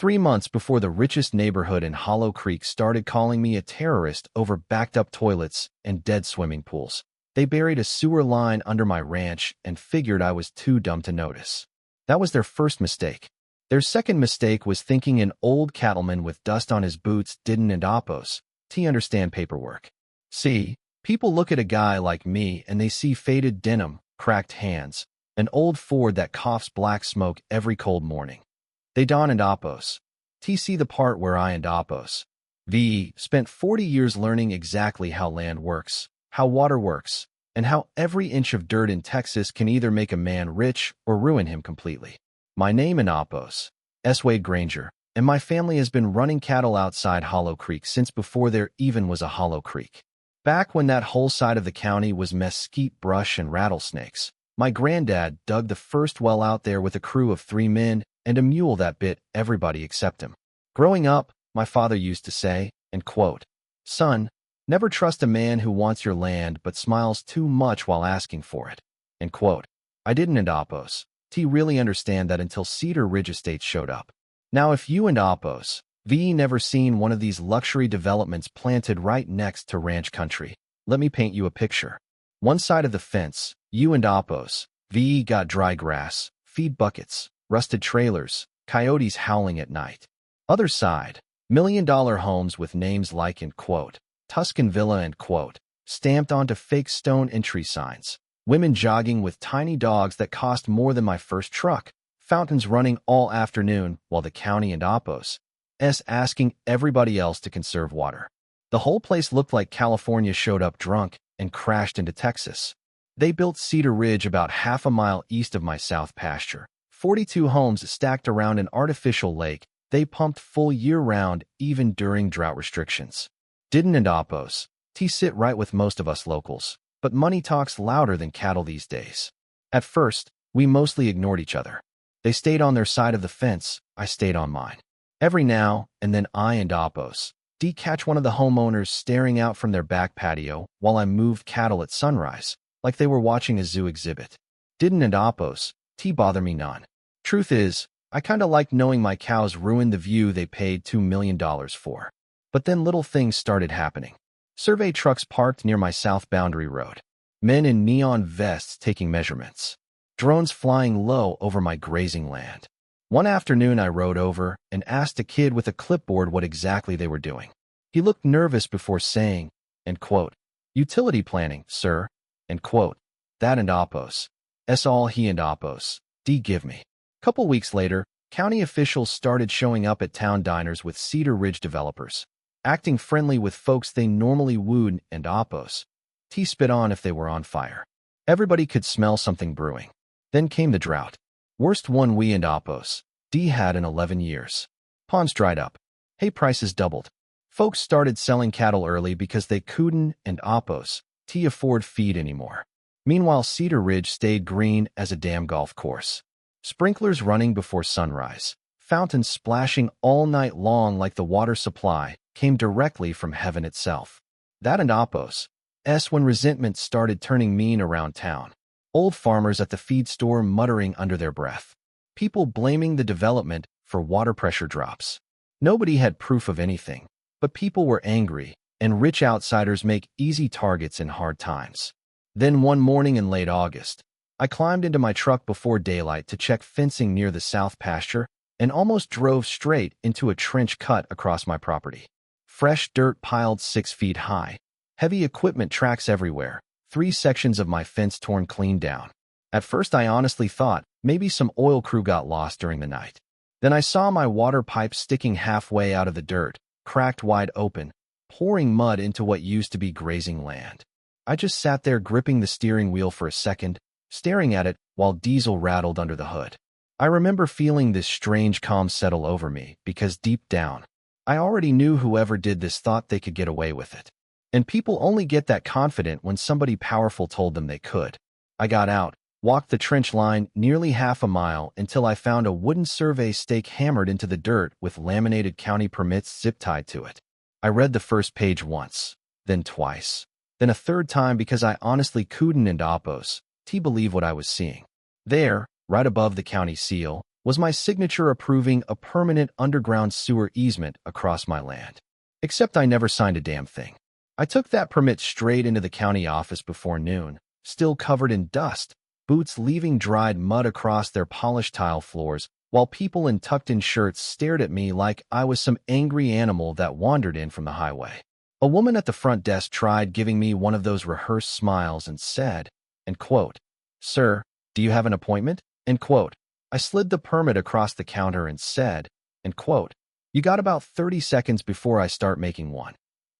3 months before the richest neighborhood in Hollow Creek started calling me a terrorist over backed-up toilets and dead swimming pools. They buried a sewer line under my ranch and figured I was too dumb to notice. That was their first mistake. Their second mistake was thinking an old cattleman with dust on his boots didn't understand paperwork. See, people look at a guy like me and they see faded denim, cracked hands, an old Ford that coughs black smoke every cold morning. They see the part where I spent 40 years learning exactly how land works, how water works, and how every inch of dirt in Texas can either make a man rich or ruin him completely. My name in Wade Granger, and my family has been running cattle outside Hollow Creek since before there even was a Hollow Creek. Back when that whole side of the county was mesquite brush and rattlesnakes, my granddad dug the first well out there with a crew of 3 men and a mule that bit everybody except him. Growing up, my father used to say, and quote, "Son, never trust a man who wants your land but smiles too much while asking for it." End quote. I didn't really understand that until Cedar Ridge Estates showed up. Now if you never seen one of these luxury developments planted right next to ranch country, let me paint you a picture. One side of the fence, got dry grass, feed buckets, rusted trailers, coyotes howling at night. Other side, million-dollar homes with names like, end quote, Tuscan Villa, end quote, stamped onto fake stone entry signs. Women jogging with tiny dogs that cost more than my first truck. Fountains running all afternoon while the county and asking everybody else to conserve water. The whole place looked like California showed up drunk and crashed into Texas. They built Cedar Ridge about half a mile east of my south pasture. 42 homes stacked around an artificial lake. They pumped full year-round, even during drought restrictions. Didn't sit right with most of us locals, but money talks louder than cattle these days. At first, we mostly ignored each other. They stayed on their side of the fence, I stayed on mine. Every now and then catch one of the homeowners staring out from their back patio while I moved cattle at sunrise, like they were watching a zoo exhibit. Didn't bother me none. Truth is, I kinda liked knowing my cows ruined the view they paid $2 million for. But then little things started happening. Survey trucks parked near my south boundary road. Men in neon vests taking measurements. Drones flying low over my grazing land. One afternoon I rode over and asked a kid with a clipboard what exactly they were doing. He looked nervous before saying, end quote, "Utility planning, sir," end quote. That and all he and give me. Couple weeks later, county officials started showing up at town diners with Cedar Ridge developers, acting friendly with folks they normally wooed and spit on if they were on fire. Everybody could smell something brewing. Then came the drought. Worst one we and had in 11 years. Ponds dried up. Hay prices doubled. Folks started selling cattle early because they couldn't and afford feed anymore. Meanwhile, Cedar Ridge stayed green as a damn golf course. Sprinklers running before sunrise. Fountains splashing all night long like the water supply came directly from heaven itself. That and when resentment started turning mean around town. Old farmers at the feed store muttering under their breath. People blaming the development for water pressure drops. Nobody had proof of anything, but people were angry, and rich outsiders make easy targets in hard times. Then one morning in late August, I climbed into my truck before daylight to check fencing near the south pasture and almost drove straight into a trench cut across my property. Fresh dirt piled 6 feet high. Heavy equipment tracks everywhere. 3 sections of my fence torn clean down. At first I honestly thought maybe some oil crew got lost during the night. Then I saw my water pipe sticking halfway out of the dirt, cracked wide open, pouring mud into what used to be grazing land. I just sat there gripping the steering wheel for a second, staring at it while diesel rattled under the hood. I remember feeling this strange calm settle over me because deep down, I already knew whoever did this thought they could get away with it. And people only get that confident when somebody powerful told them they could. I got out, walked the trench line nearly half a mile until I found a wooden survey stake hammered into the dirt with laminated county permits zip-tied to it. I read the first page once, then twice, then a third time because I honestly couldn't and believe what I was seeing. There, right above the county seal, was my signature approving a permanent underground sewer easement across my land. Except I never signed a damn thing. I took that permit straight into the county office before noon, still covered in dust, boots leaving dried mud across their polished tile floors, while people in tucked-in shirts stared at me like I was some angry animal that wandered in from the highway. A woman at the front desk tried giving me one of those rehearsed smiles and said, and quote, "Sir, do you have an appointment?" End quote. I slid the permit across the counter and said, and quote, "You got about 30 seconds before I start making one."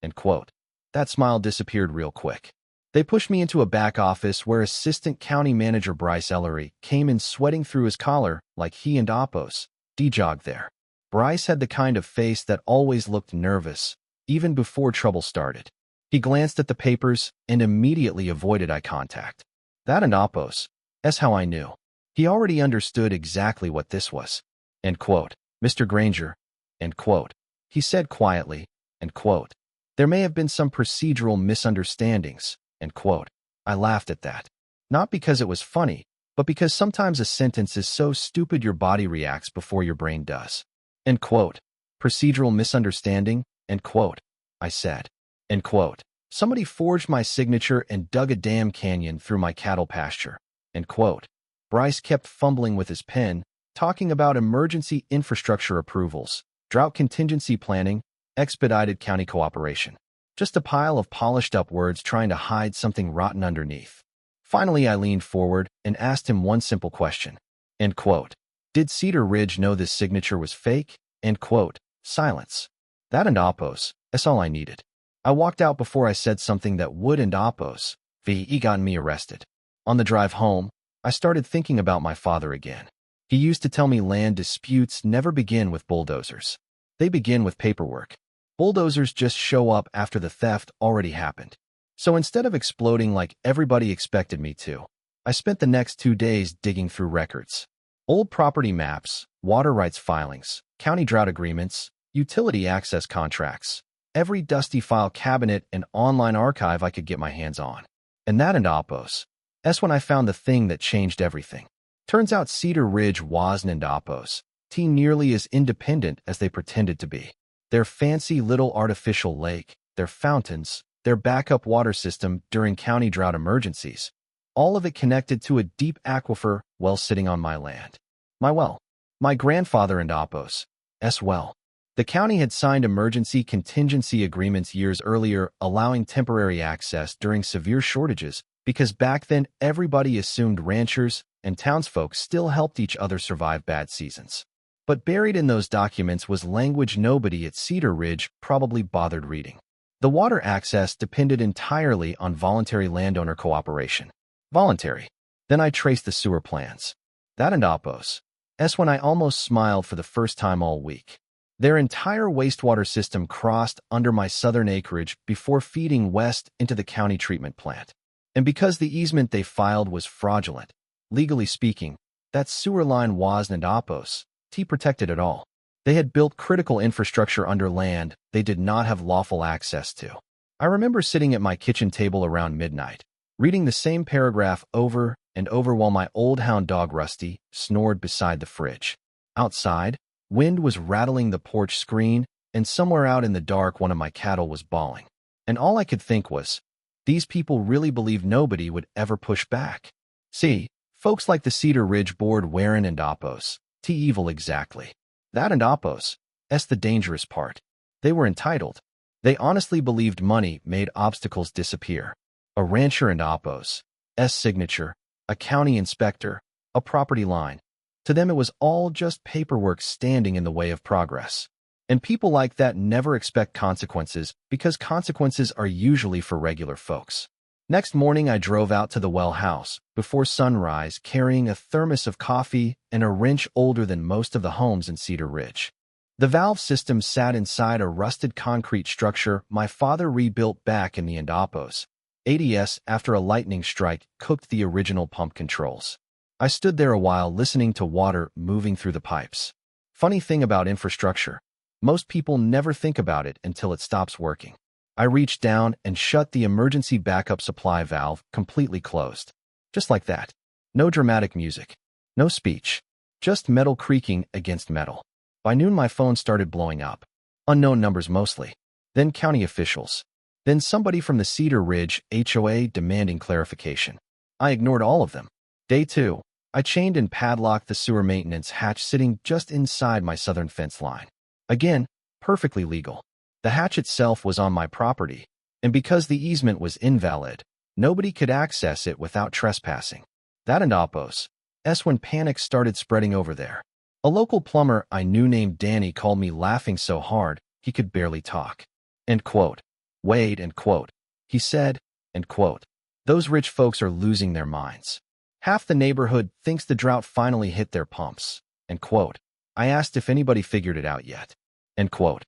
End quote. That smile disappeared real quick. They pushed me into a back office where Assistant County Manager Bryce Ellery came in sweating through his collar like he and Oppos jogged there. Bryce had the kind of face that always looked nervous, even before trouble started. He glanced at the papers and immediately avoided eye contact. That and Oppos. That's how I knew. He already understood exactly what this was. End quote. "Mr. Granger," end quote. He said quietly, end quote. "There may have been some procedural misunderstandings," end quote. I laughed at that. Not because it was funny, but because sometimes a sentence is so stupid your body reacts before your brain does. End quote. "Procedural misunderstanding," end quote. I said. End quote. "Somebody forged my signature and dug a damn canyon through my cattle pasture." End quote. Bryce kept fumbling with his pen, talking about emergency infrastructure approvals, drought contingency planning, expedited county cooperation. Just a pile of polished-up words trying to hide something rotten underneath. Finally, I leaned forward and asked him one simple question. End quote. "Did Cedar Ridge know this signature was fake?" End quote. Silence. That and Oppos. That's all I needed. I walked out before I said something that would and Oppos gotten me arrested. On the drive home, I started thinking about my father again. He used to tell me land disputes never begin with bulldozers. They begin with paperwork. Bulldozers just show up after the theft already happened. So instead of exploding like everybody expected me to, I spent the next 2 days digging through records. Old property maps, water rights filings, county drought agreements, utility access contracts, every dusty file cabinet and online archive I could get my hands on. And that and Oppos. That's when I found the thing that changed everything. Turns out Cedar Ridge wasn't and Oppos nearly as independent as they pretended to be. Their fancy little artificial lake, their fountains, their backup water system during county drought emergencies, all of it connected to a deep aquifer well sitting on my land. My well. My grandfather and Oppos as well. The county had signed emergency contingency agreements years earlier allowing temporary access during severe shortages because back then everybody assumed ranchers and townsfolk still helped each other survive bad seasons. But buried in those documents was language nobody at Cedar Ridge probably bothered reading. The water access depended entirely on voluntary landowner cooperation. Voluntary. Then I traced the sewer plans. That and Oppos. That's when I almost smiled for the first time all week. Their entire wastewater system crossed under my southern acreage before feeding west into the county treatment plant. And because the easement they filed was fraudulent, legally speaking, that sewer line wasn't Oppos protected at all. They had built critical infrastructure under land they did not have lawful access to. I remember sitting at my kitchen table around midnight, reading the same paragraph over and over while my old hound dog Rusty snored beside the fridge. Outside, wind was rattling the porch screen, and somewhere out in the dark one of my cattle was bawling. And all I could think was, these people really believed nobody would ever push back. See, folks like the Cedar Ridge Board Warren and Oppos, evil exactly. That and Oppos, that's the dangerous part. They were entitled. They honestly believed money made obstacles disappear. A rancher and Oppos, signature, a county inspector, a property line. To them it was all just paperwork standing in the way of progress. And people like that never expect consequences because consequences are usually for regular folks. Next morning I drove out to the well house before sunrise carrying a thermos of coffee and a wrench older than most of the homes in Cedar Ridge. The valve system sat inside a rusted concrete structure my father rebuilt back in the Oppos ADS after a lightning strike cooked the original pump controls. I stood there a while listening to water moving through the pipes. Funny thing about infrastructure, most people never think about it until it stops working. I reached down and shut the emergency backup supply valve completely closed. Just like that. No dramatic music. No speech. Just metal creaking against metal. By noon my phone started blowing up. Unknown numbers mostly. Then county officials. Then somebody from the Cedar Ridge HOA demanding clarification. I ignored all of them. Day 2. I chained and padlocked the sewer maintenance hatch sitting just inside my southern fence line. Again, perfectly legal. The hatch itself was on my property, and because the easement was invalid, nobody could access it without trespassing. That and Oppos. When panic started spreading over there. A local plumber I knew named Danny called me laughing so hard he could barely talk. End quote. Wade, end quote. He said, end quote. Those rich folks are losing their minds. Half the neighborhood thinks the drought finally hit their pumps. End quote. I asked if anybody figured it out yet. End quote.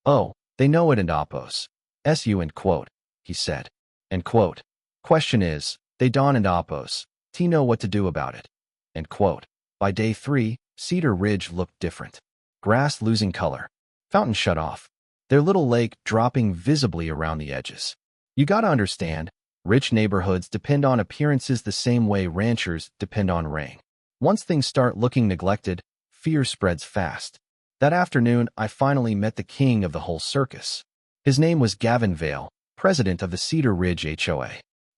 Oh, they know it and Oppos. SU, end quote. He said. End quote. Question is, they Don and Oppos. Know what to do about it. End quote. By day 3, Cedar Ridge looked different. Grass losing color. Fountain shut off. Their little lake dropping visibly around the edges. You gotta understand, rich neighborhoods depend on appearances the same way ranchers depend on rain. Once things start looking neglected, fear spreads fast. That afternoon, I finally met the king of the whole circus. His name was Gavin Vale, president of the Cedar Ridge HOA.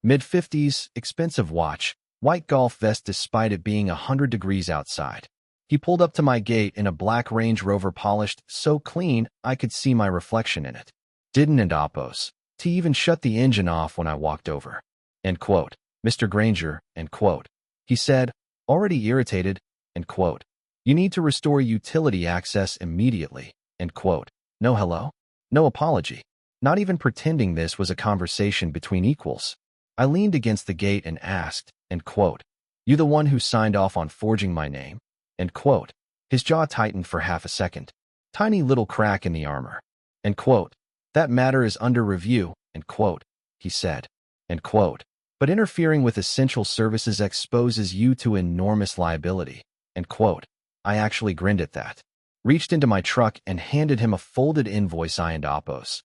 Mid-50s, expensive watch, white golf vest despite it being 100 degrees outside. He pulled up to my gate in a black Range Rover polished so clean I could see my reflection in it. Didn't and Oppos. Even shut the engine off when I walked over. End quote. Mr. Granger, end quote. He said, already irritated, end quote. You need to restore utility access immediately, end quote. No hello? No apology. Not even pretending this was a conversation between equals. I leaned against the gate and asked, end quote. You the one who signed off on forging my name? End quote. His jaw tightened for half a second. Tiny little crack in the armor. End quote. That matter is under review, end quote, he said. End quote. But interfering with essential services exposes you to enormous liability, end quote. I actually grinned at that. Reached into my truck and handed him a folded invoice I and Oppos,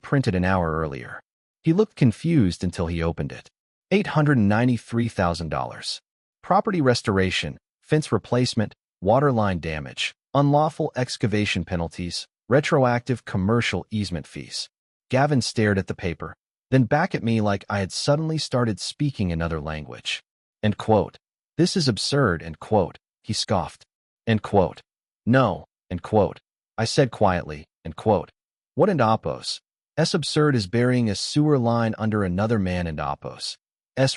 printed an hour earlier. He looked confused until he opened it. $893,000. Property restoration, fence replacement, water line damage, unlawful excavation penalties, retroactive commercial easement fees. Gavin stared at the paper, then back at me like I had suddenly started speaking another language. End quote. This is absurd, end quote, he scoffed. End quote. No, end quote. I said quietly, end quote. What and Oppos? Absurd is burying a sewer line under another man and Oppos'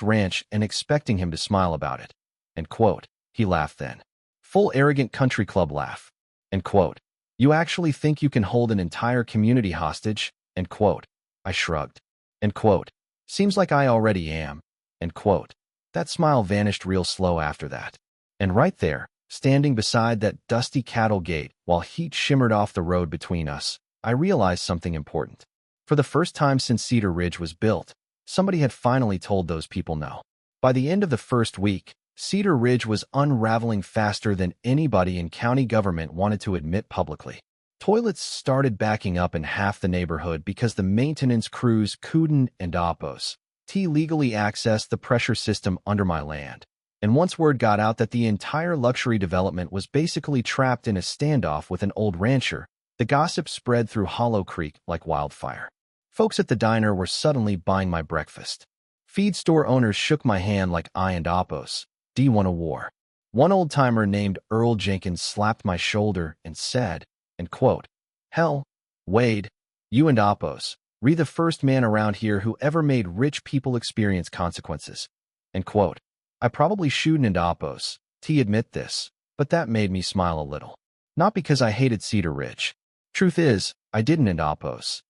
ranch and expecting him to smile about it. End quote. He laughed then. Full arrogant country club laugh. End quote. You actually think you can hold an entire community hostage? End quote. I shrugged. End quote. Seems like I already am. End quote. That smile vanished real slow after that. And right there, standing beside that dusty cattle gate while heat shimmered off the road between us, I realized something important. For the first time since Cedar Ridge was built, somebody had finally told those people no. By the end of the first week, Cedar Ridge was unraveling faster than anybody in county government wanted to admit publicly. Toilets started backing up in half the neighborhood because the maintenance crews couldn't and Oppos legally accessed the pressure system under my land. And once word got out that the entire luxury development was basically trapped in a standoff with an old rancher, the gossip spread through Hollow Creek like wildfire. Folks at the diner were suddenly buying my breakfast. Feed store owners shook my hand like I and Oppos won a war. One old-timer named Earl Jenkins slapped my shoulder and said, end quote, hell, Wade, you and Oppos, the first man around here who ever made rich people experience consequences. End quote. I probably shouldn't and Oppos admit this, but that made me smile a little. Not because I hated Cedar Ridge. Truth is, I didn't and Oppos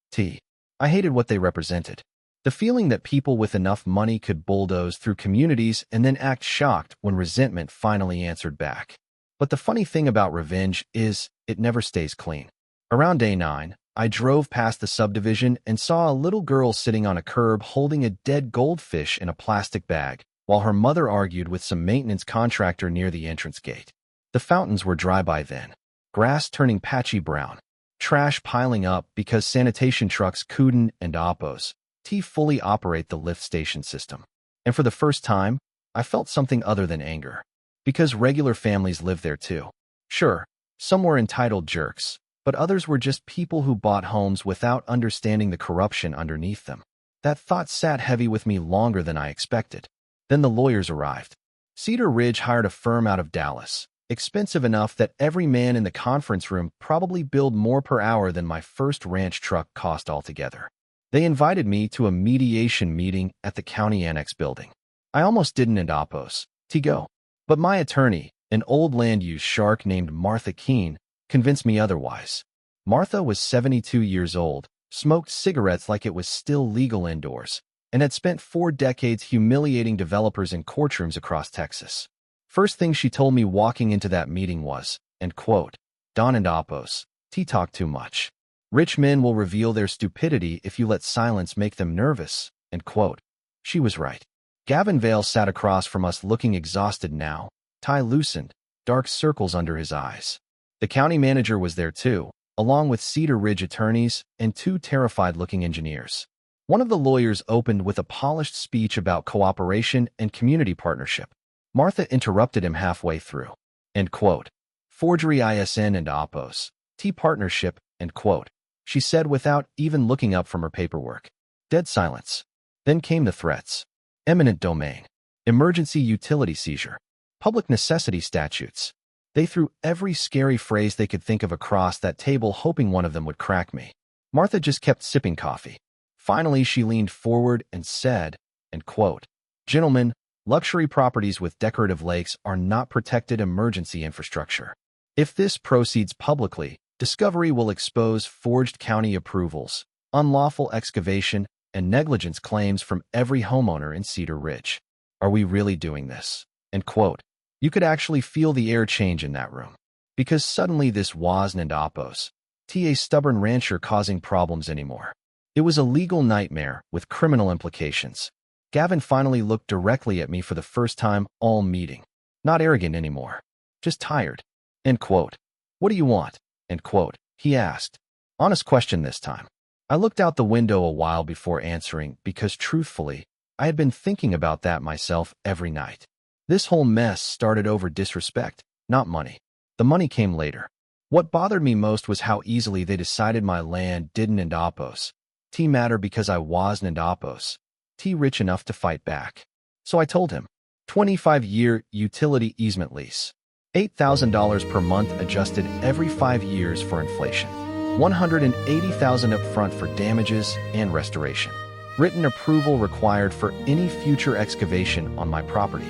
I hated what they represented. The feeling that people with enough money could bulldoze through communities and then act shocked when resentment finally answered back. But the funny thing about revenge is, it never stays clean. Around day 9, I drove past the subdivision and saw a little girl sitting on a curb holding a dead goldfish in a plastic bag, while her mother argued with some maintenance contractor near the entrance gate. The fountains were dry by then, grass turning patchy brown, trash piling up because sanitation trucks couldn't and Oppos fully operate the lift station system. And for the first time, I felt something other than anger. Because regular families live there too. Sure, some were entitled jerks, but others were just people who bought homes without understanding the corruption underneath them. That thought sat heavy with me longer than I expected. Then the lawyers arrived. Cedar Ridge hired a firm out of Dallas, expensive enough that every man in the conference room probably billed more per hour than my first ranch truck cost altogether. They invited me to a mediation meeting at the county annex building. I almost didn't oppose to go. But my attorney, an old land-use shark named Martha Keene, convinced me otherwise. Martha was 72 years old, smoked cigarettes like it was still legal indoors, and had spent 4 decades humiliating developers in courtrooms across Texas. First thing she told me walking into that meeting was, and quote, "Don and Oppos, talk too much. Rich men will reveal their stupidity if you let silence make them nervous," end quote. She was right. Gavin Vale sat across from us looking exhausted now, tie loosened, dark circles under his eyes. The county manager was there too, along with Cedar Ridge attorneys and 2 terrified-looking engineers. One of the lawyers opened with a polished speech about cooperation and community partnership. Martha interrupted him halfway through. End quote. "Forgery ISN and Oppos, partnership," end quote. She said without even looking up from her paperwork. Dead silence. Then came the threats. Eminent domain. Emergency utility seizure. Public necessity statutes. They threw every scary phrase they could think of across that table, hoping one of them would crack me. Martha just kept sipping coffee. Finally, she leaned forward and said, end quote, "Gentlemen, luxury properties with decorative lakes are not protected emergency infrastructure. If this proceeds publicly, discovery will expose forged county approvals, unlawful excavation, and negligence claims from every homeowner in Cedar Ridge. Are we really doing this?" End quote. You could actually feel the air change in that room. Because suddenly this wasn't Oppos, a stubborn rancher causing problems anymore. It was a legal nightmare with criminal implications. Gavin finally looked directly at me for the first time all meeting. Not arrogant anymore. Just tired. End quote. "What do you want?" End quote. He asked. Honest question this time. I looked out the window a while before answering because, truthfully, I had been thinking about that myself every night. This whole mess started over disrespect, not money. The money came later. What bothered me most was how easily they decided my land didn't Oppos matter because I wasn't Oppos rich enough to fight back. So I told him, 25-year utility easement lease. $8,000 per month adjusted every 5 years for inflation. $180,000 up front for damages and restoration. Written approval required for any future excavation on my property.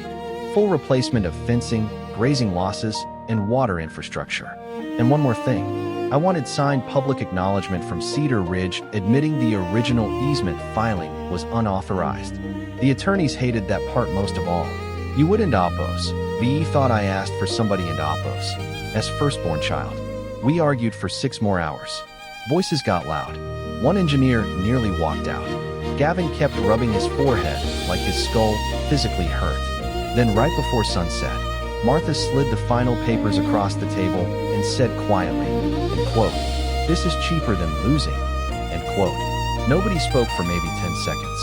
Full replacement of fencing, grazing losses, and water infrastructure. And one more thing. I wanted signed public acknowledgement from Cedar Ridge admitting the original easement filing was unauthorized. The attorneys hated that part most of all. You wouldn't Oppos. VE thought I asked for somebody in Oppos. As firstborn child. We argued for 6 more hours. Voices got loud. One engineer nearly walked out. Gavin kept rubbing his forehead like his skull physically hurt. Then right before sunset, Martha slid the final papers across the table and said quietly, end quote, "This is cheaper than losing," end quote. Nobody spoke for maybe 10 seconds.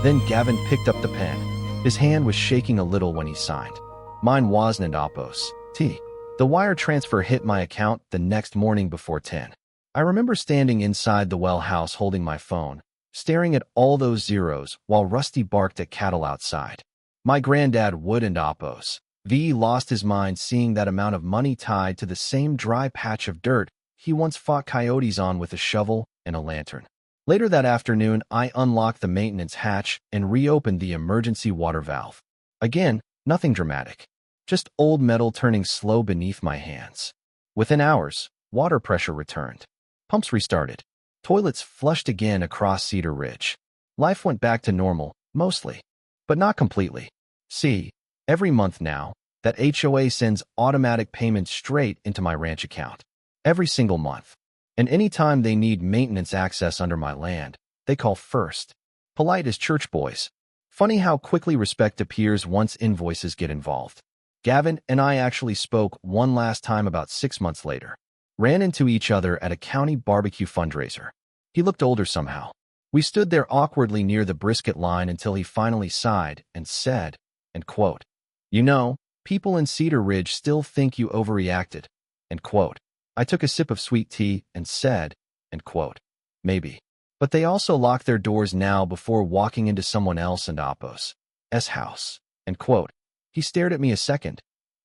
Then Gavin picked up the pen. His hand was shaking a little when he signed. Mine wasn't Oppos. The wire transfer hit my account the next morning before 10. I remember standing inside the well house holding my phone, staring at all those zeros while Rusty barked at cattle outside. My granddad wouldn't Oppos. V lost his mind seeing that amount of money tied to the same dry patch of dirt he once fought coyotes on with a shovel and a lantern. Later that afternoon, I unlocked the maintenance hatch and reopened the emergency water valve. Again, nothing dramatic. Just old metal turning slow beneath my hands. Within hours, water pressure returned. Pumps restarted. Toilets flushed again across Cedar Ridge. Life went back to normal, mostly. But not completely. See, every month now, that HOA sends automatic payments straight into my ranch account. Every single month. And anytime they need maintenance access under my land, they call first. Polite as church boys. Funny how quickly respect appears once invoices get involved. Gavin and I actually spoke one last time about 6 months later. Ran into each other at a county barbecue fundraiser. He looked older somehow. We stood there awkwardly near the brisket line until he finally sighed and said, end quote, "You know, People in Cedar Ridge still think you overreacted. End quote. I took a sip of sweet tea and said, end quote, maybe. But they also lock their doors now before walking into someone else and Oppo's house. End quote. He stared at me a second,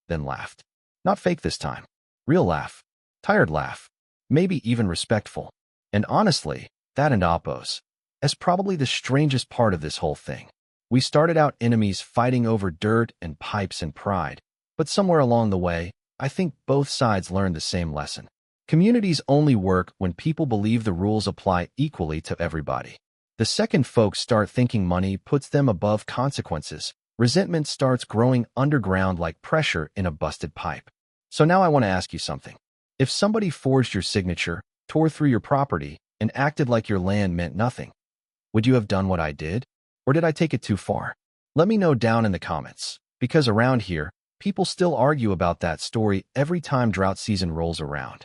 then laughed. Not fake this time. Real laugh. Tired laugh. Maybe even respectful. And honestly, that and Oppo's is probably the strangest part of this whole thing. We started out enemies fighting over dirt and pipes and pride, but somewhere along the way, I think both sides learned the same lesson. Communities only work when people believe the rules apply equally to everybody. The second folks start thinking money puts them above consequences, resentment starts growing underground like pressure in a busted pipe. So now I want to ask you something. If somebody forged your signature, tore through your property, and acted like your land meant nothing, would you have done what I did? Or did I take it too far? Let me know down in the comments, because around here, people still argue about that story every time drought season rolls around.